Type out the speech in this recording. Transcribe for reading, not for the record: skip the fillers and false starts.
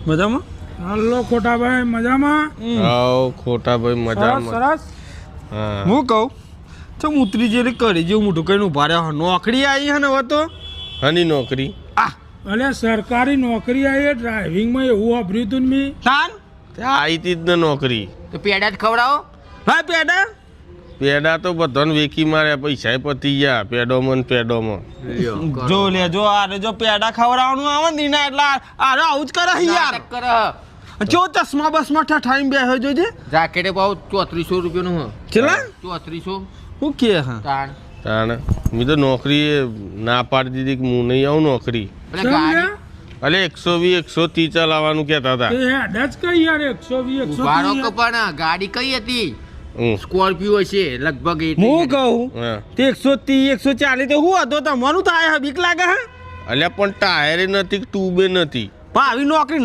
મજામાં? હલો ખોટાભાઈ મજામાં? આવ ખોટાભાઈ મજામાં. સરસ. હા હું કહું ચમ ઉતરી જે કરી જેવું મોટું કઈને ઉભા રહ્યા નોકરી આવી હે ને હવે તો હની નોકરી અલે સરકારી નોકરી આવી ડ્રાઇવિંગમાં એવું વાપર્યું તું મેં. તાન ત્યાં આવી હતી જ ને નોકરી. તો પેડા જ ખવડાવો. હા પેડા પેડા તો બધાને વેકી માર્યા, પૈસા પતી ગયા પેડોમાં ને પેડોમાં. જો લે જો આરે જો પેડા ખવડાવવાનું આવે ને દીના એટલે આરે આવું જ કરે છે યાર. નાટક કરે. જો ચશ્મા બસમાં ઠઠાઈને બેહ્યો જોજે જાકેટે ભાવ 3400 રૂપિયાનું હ. ચલા 3400 હું કે હા તાણ. તાણ મેં તો નોકરી ના પાડી દીધી કે હું નહીં આવું નોકરી. એટલે ચમ ગાડી લ્યા? અલે 120 130 ચલાવવાનું કહેતા હતા. એ હેડ જ કઈ યાર 120 ઉભારો 130 કપાના ગાડી કઈ હતી? હું સ્કોર્પિયો હશે લગભગ એટલી. હું કહું હા તે 130 140 તો હું હતો તમારું થાય બીક લાગે હે અલ્યા પણ ટાયરે નથી, ટ્યુબે નથી. પણ આવી નોકરી